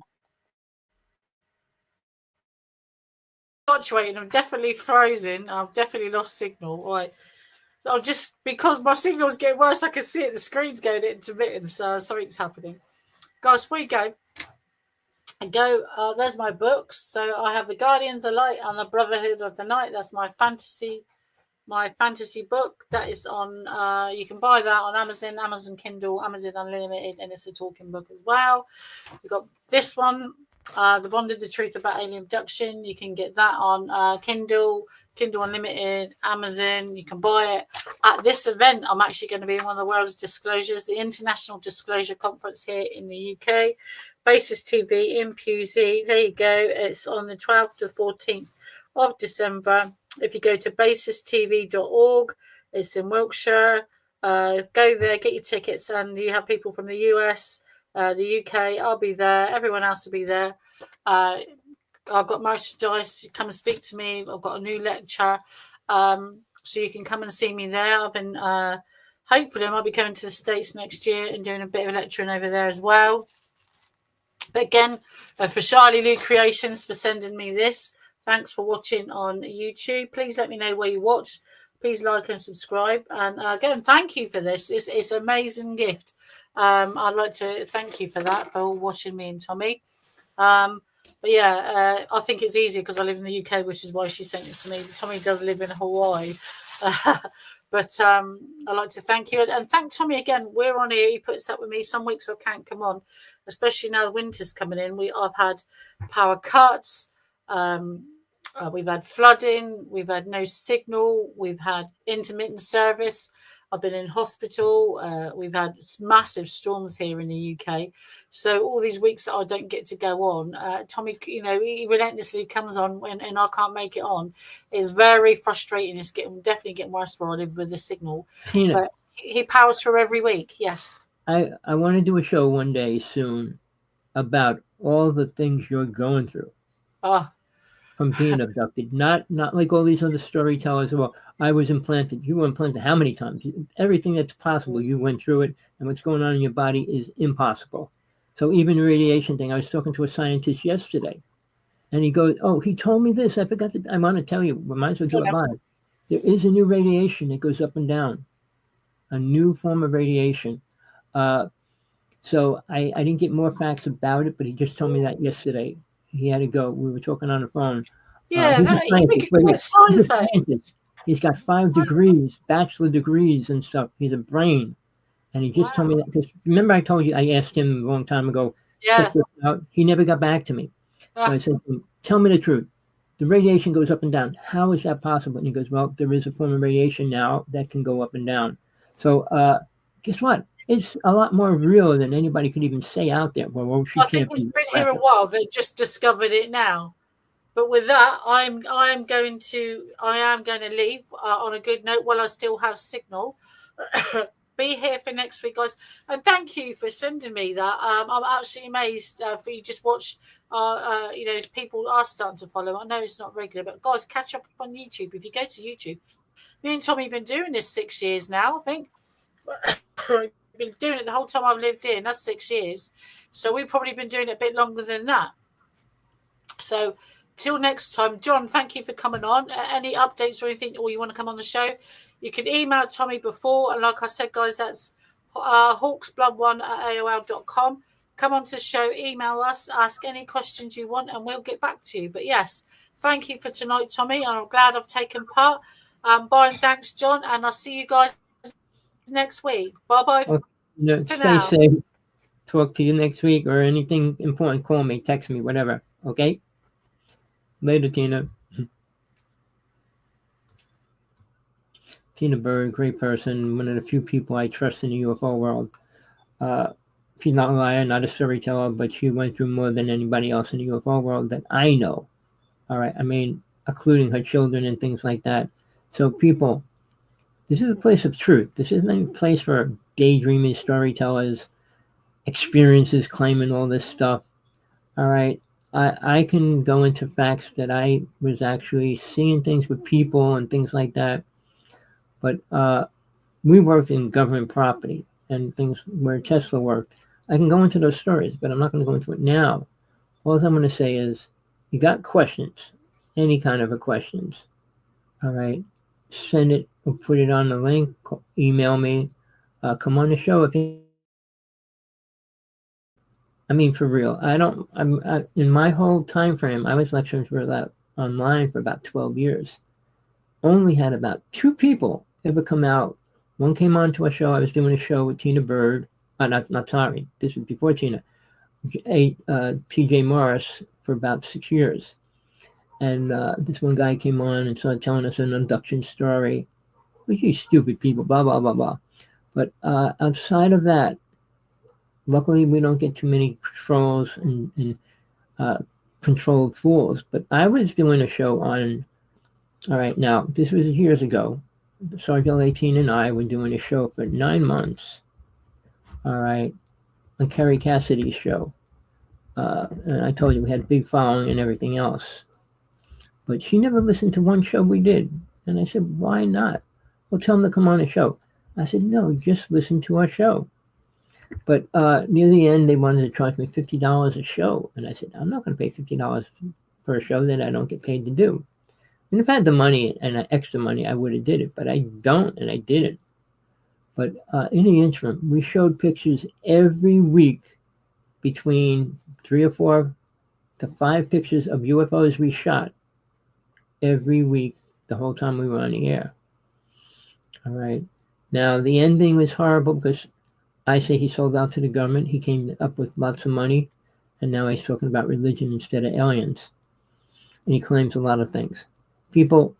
S2: Fluctuating. I'm definitely frozen. I've definitely lost signal. Right. So I'll just, because my signal's getting worse, I can see it. The screen's going intermittent, so something's happening. Guys, before you go, there's my books. So I have The Guardian of the Light and The Brotherhood of the Night. That's my fantasy book. That is on, you can buy that on Amazon Kindle, Amazon Unlimited, and it's a talking book as well. We've got this one, The Bonded, The Truth About Alien Abduction. You can get that on Kindle Unlimited, Amazon. You can buy it. At this event, I'm actually going to be in one of the world's disclosures, the International Disclosure Conference here in the UK. Basis TV in Pewsey. There you go. It's on the 12th to 14th of December. If you go to basistv.org, it's in Wiltshire. Go there, get your tickets, and you have people from the US, the UK. I'll be there. Everyone else will be there. I've got merchandise. Come and speak to me. I've got a new lecture, so you can come and see me there. I've been hopefully I might be coming to the States next year and doing a bit of lecturing over there as well. But again, for Charlie Lou Creations for sending me this. Thanks for watching on YouTube. Please let me know where you watch. Please like and subscribe. And again, thank you for this. It's an amazing gift. I'd like to thank you for that, for watching me and Tommy. But yeah, I think it's easier because I live in the UK, which is why she sent it to me. Tommy does live in Hawaii. But I'd like to thank you. And thank Tommy again. We're on here. He puts up with me. Some weeks I can't come on, especially now the winter's coming in. I've had power cuts. We've had flooding. We've had no signal. We've had intermittent service. I've been in hospital. We've had massive storms here in the UK. So all these weeks that I don't get to go on, Tommy, he relentlessly comes on and I can't make it on. It's very frustrating. It's definitely getting worse where I live with the signal.
S1: Tina,
S2: but he powers through every week. Yes.
S1: I want to do a show one day soon about all the things you're going through. From being abducted, not like all these other storytellers. Well, I was implanted. You were implanted how many times? Everything that's possible, you went through it, and what's going on in your body is impossible. So even the radiation thing, I was talking to a scientist yesterday, and he goes, "Oh, he told me this. I forgot I want to tell you. We might as well do it live. There is a new radiation that goes up and down, a new form of radiation." So I didn't get more facts about it, but he just told me that yesterday. He had to go. We were talking on the phone.
S2: Yeah,
S1: He's a scientist. He's got 5 degrees, bachelor degrees and stuff. He's a brain. And he just told me that because remember I told you I asked him a long time ago, check this out. He never got back to me. So I said to him, tell me the truth. The radiation goes up and down. How is that possible? And he goes, well, there is a form of radiation now that can go up and down. So guess what? It's a lot more real than anybody could even say out there. Well,
S2: I think it's been here a while. They just discovered it now. But with that, I am going to leave on a good note while I still have signal. Be here for next week, guys, and thank you for sending me that. I'm absolutely amazed for you just watch. People are starting to follow. I know it's not regular, but guys, catch up on YouTube. If you go to YouTube, me and Tommy have been doing this 6 years now. I think. Been doing it the whole time I've lived here, and that's 6 years. So we've probably been doing it a bit longer than that. So till next time, John, thank you for coming on. Any updates or anything, or you want to come on the show, you can email Tommy before. And like I said, guys, that's hawksblood1@aol.com. Come on to the show, email us, ask any questions you want, and we'll get back to you. But yes, thank you for tonight, Tommy. And I'm glad I've taken part. Bye and thanks, John. And I'll see you guys next week. Bye-bye.
S1: Stay safe. Talk to you next week, or anything important, call me, text me, whatever. Okay? Later, Tina. Tina Bird, great person, one of the few people I trust in the UFO world. She's not a liar, not a storyteller, but she went through more than anybody else in the UFO world that I know. All right? I mean, including her children and things like that. So people, this is a place of truth. This isn't a place for daydreaming storytellers. experiences claiming all this stuff. All right. I can go into facts that I was actually seeing things with people and things like that. But we worked in government property and things where Tesla worked. I can go into those stories, but I'm not going to go into it now. All I'm going to say is you got questions, any kind of a questions. All right. Send it or put it on the link, email me, come on the show if you. I mean, for real. In my whole time frame, I was lecturing for that online for about 12 years. Only had about 2 people ever come out. One came on to a show. I was doing a show with Tina Bird. Not sorry. This was before Tina. P.J. Morris for about 6 years. And this one guy came on and started telling us an abduction story. Which you stupid people, blah, blah, blah, blah. But outside of that, luckily we don't get too many trolls and controlled fools. But I was doing a show on, all right, now, this was years ago. Sergeant 18 and I were doing a show for 9 months, all right, on Kerry Cassidy's show. And I told you we had a big following and everything else. But she never listened to one show we did. And I said, why not? Well, tell them to come on the show. I said, no, just listen to our show. But near the end, they wanted to charge me $50 a show. And I said, I'm not going to pay $50 for a show that I don't get paid to do. And if I had the money and extra money, I would have did it. But I don't, and I didn't. But in the interim, we showed pictures every week, between 3 or 4 to 5 pictures of UFOs we shot every week the whole time we were on the air. All right. Now, the ending was horrible because I say he sold out to the government. He came up with lots of money, and now he's talking about religion instead of aliens. And he claims a lot of things. People,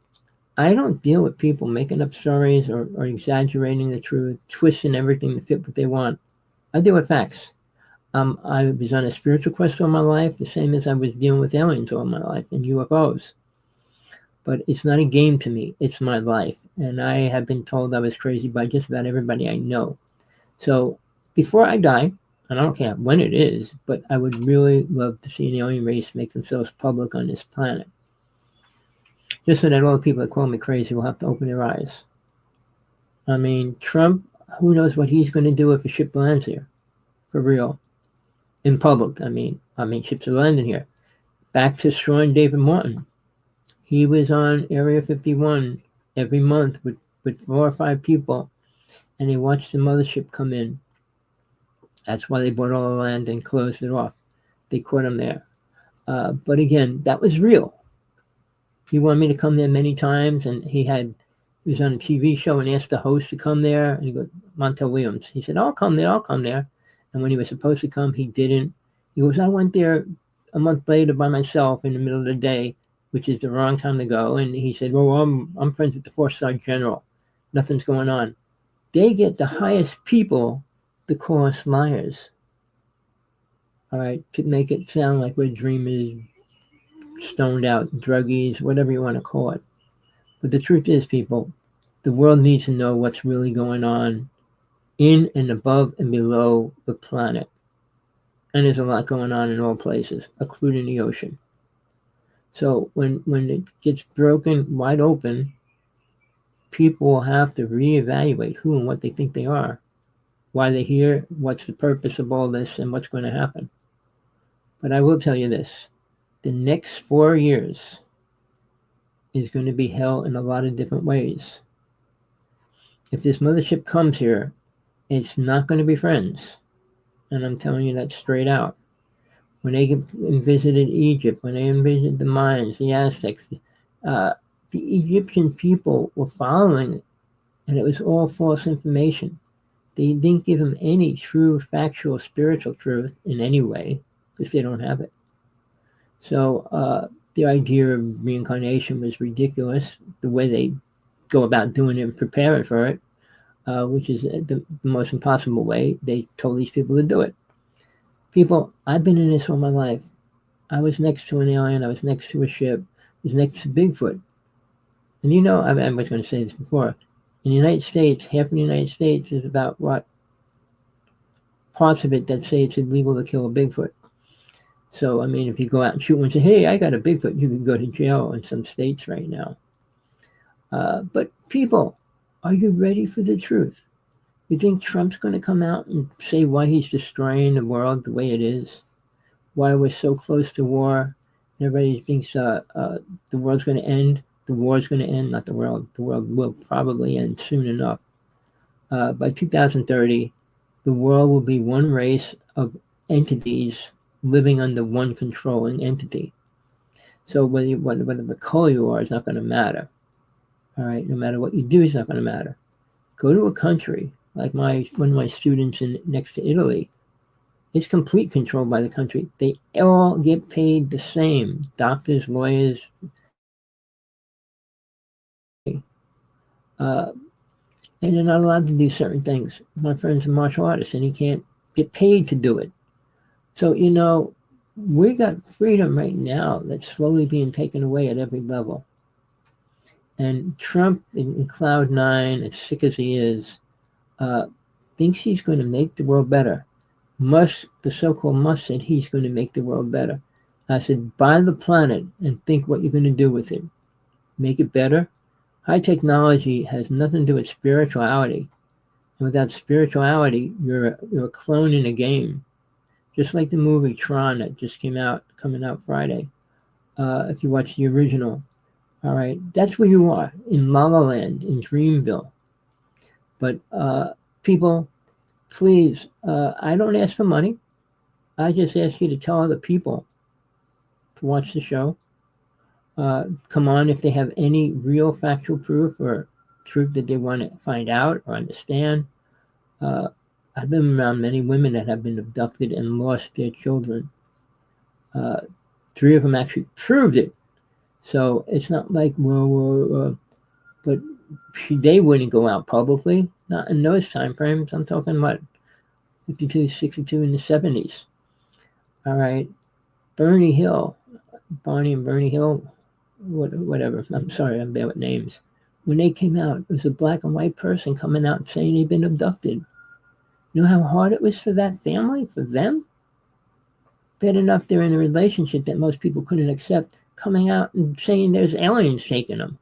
S1: I don't deal with people making up stories or exaggerating the truth, twisting everything to fit what they want. I deal with facts. I was on a spiritual quest all my life, the same as I was dealing with aliens all my life and UFOs. But it's not a game to me. It's my life. And I have been told I was crazy by just about everybody I know. So before I die, and I don't care when it is, but I would really love to see an alien race make themselves public on this planet. Just so that all the people that call me crazy will have to open their eyes. I mean, Trump, who knows what he's going to do if a ship lands here? For real. In public, I mean ships are landing here. Back to Sean David Martin. He was on Area 51 every month with 4 or 5 people, and they watched the mothership come in. That's why they bought all the land and closed it off. They caught him there. But again, that was real. He wanted me to come there many times, and he was on a TV show and asked the host to come there, and he goes, Montel Williams. He said, I'll come there. And when he was supposed to come, he didn't. He goes, I went there a month later by myself in the middle of the day, which is the wrong time to go. And he said, well, I'm friends with the 4-star general. Nothing's going on. They get the highest people to call us liars. All right, to make it sound like we're dreamers, stoned out, druggies, whatever you want to call it. But the truth is, people, the world needs to know what's really going on in and above and below the planet. And there's a lot going on in all places, including the ocean. So when it gets broken wide open, people will have to reevaluate who and what they think they are, why they're here, what's the purpose of all this, and what's going to happen. But I will tell you this, the next 4 years is going to be hell in a lot of different ways. If this mothership comes here, it's not going to be friends. And I'm telling you that straight out. When they visited Egypt, when they visited the Mayans, the Aztecs, the Egyptian people were following it, and it was all false information. They didn't give them any true, factual, spiritual truth in any way, because they don't have it. So the idea of reincarnation was ridiculous, the way they go about doing it and preparing for it, which is the most impossible way. They told these people to do it. People, I've been in this all my life. I was next to an alien. I was next to a ship. I was next to Bigfoot. And you know, I was going to say this before. In the United States, half of the United States is about what? parts of it that say it's illegal to kill a Bigfoot. So, I mean, if you go out and shoot one and say, hey, I got a Bigfoot, you could go to jail in some states right now. But people, are you ready for the truth? You think Trump's going to come out and say why he's destroying the world the way it is? Why we're so close to war? Everybody thinks the world's going to end. The war's going to end, not the world. The world will probably end soon enough. By 2030, the world will be one race of entities living under one controlling entity. So whatever color you are is not going to matter. All right, no matter what you do, it's not going to matter. Go to a country like one of my students next to Italy. It's complete control by the country. They all get paid the same. Doctors, lawyers. And they're not allowed to do certain things. My friend's a martial artist, and he can't get paid to do it. So, we got freedom right now that's slowly being taken away at every level. And Trump, in Cloud 9, as sick as he is, thinks he's going to make the world better. Musk, the so-called Musk, said he's going to make the world better. I said, buy the planet and think what you're going to do with it. Make it better. High technology has nothing to do with spirituality. And without spirituality, you're a clone in a game. Just like the movie Tron that just coming out Friday. If you watch the original. All right, that's where you are, in La La Land, in Dreamville. But people, please, I don't ask for money. I just ask you to tell other people to watch the show. Come on if they have any real factual proof or truth that they want to find out or understand. I've been around many women that have been abducted and lost their children. 3 of them actually proved it. So it's not like, but they wouldn't go out publicly, not in those time frames. I'm talking about 52, 62 in the 70s. All right. Barney and Bernie Hill, whatever. I'm sorry, I'm bad with names. When they came out, it was a black and white person coming out saying they'd been abducted. You know how hard it was for that family, for them? Bad enough they're in a relationship that most people couldn't accept, coming out and saying there's aliens taking them.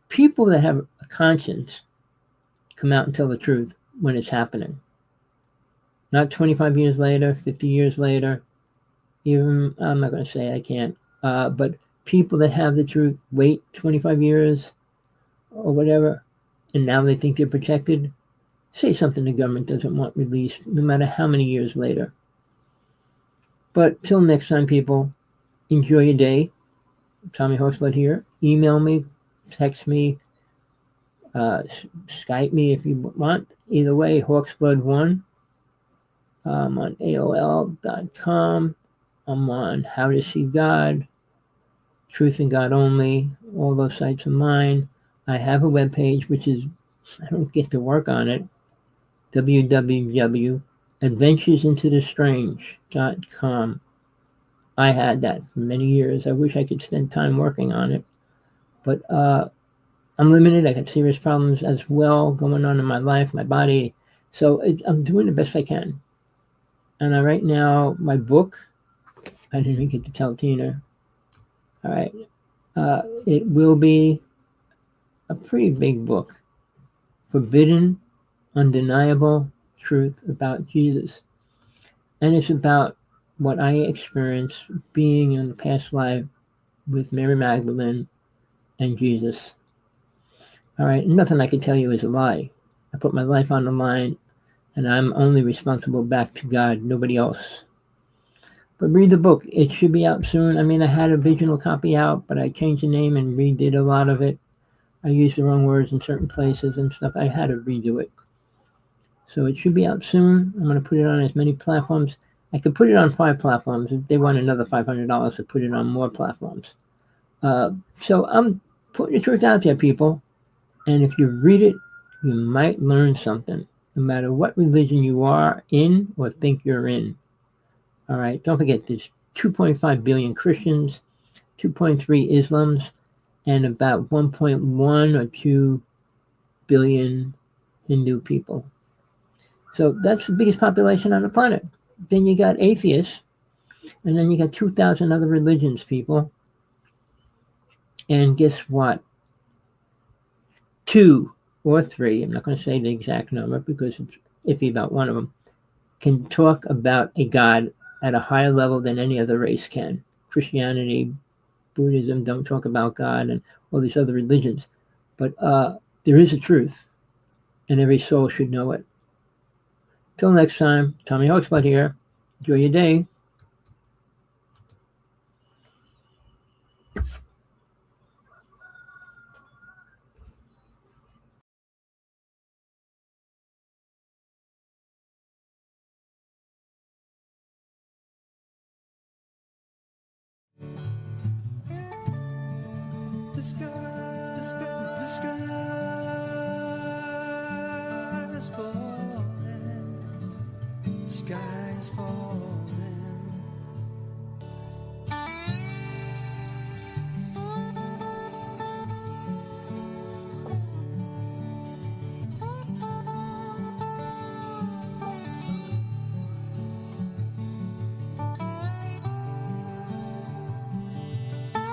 S1: People that have a conscience come out and tell the truth when it's happening. Not 25 years later, 50 years later, even, I'm not going to say I can't, but people that have the truth wait 25 years or whatever, and now they think they're protected. Say something the government doesn't want released, no matter how many years later. But till next time, people, enjoy your day. Tommy Hawksblood here. Email me, text me, Skype me if you want. Either way, Hawksblood1. I'm on AOL.com. I'm on How to See God, Truth and God Only. All those sites are mine. I have a webpage, which is, I don't get to work on it, www.adventuresintothestrange.com. I had that for many years. I wish I could spend time working on it. But I'm limited. I got serious problems as well going on in my life, my body. So I'm doing the best I can. And right now, my book, I didn't even get to tell Tina. All right. It will be a pretty big book. Forbidden, Undeniable Truth About Jesus. And it's about what I experienced being in the past life with Mary Magdalene and Jesus. All right, nothing I can tell you is a lie. I put my life on the line, and I'm only responsible back to God, nobody else. But read the book. It should be out soon. I mean, I had a original copy out, but I changed the name and redid a lot of it. I used the wrong words in certain places and stuff. I had to redo it. So it should be out soon. I'm going to put it on as many platforms. I could put it on 5 platforms. If they want another $500 to put it on more platforms. So I'm putting the truth out there, people. And if you read it, you might learn something, no matter what religion you are in or think you're in. All right, don't forget there's 2.5 billion Christians, 2.3 Islams, and about 1.1 or 2 billion Hindu people. So that's the biggest population on the planet. Then you got atheists, and then you got 2,000 other religions, people. And guess what? 2 or 3, I'm not going to say the exact number because it's iffy about one of them, can talk about a God at a higher level than any other race can. Christianity, Buddhism don't talk about God, and all these other religions. But there is a truth, and every soul should know it. Till next time, Rev.Hawksblood here. Enjoy your day.
S3: The sky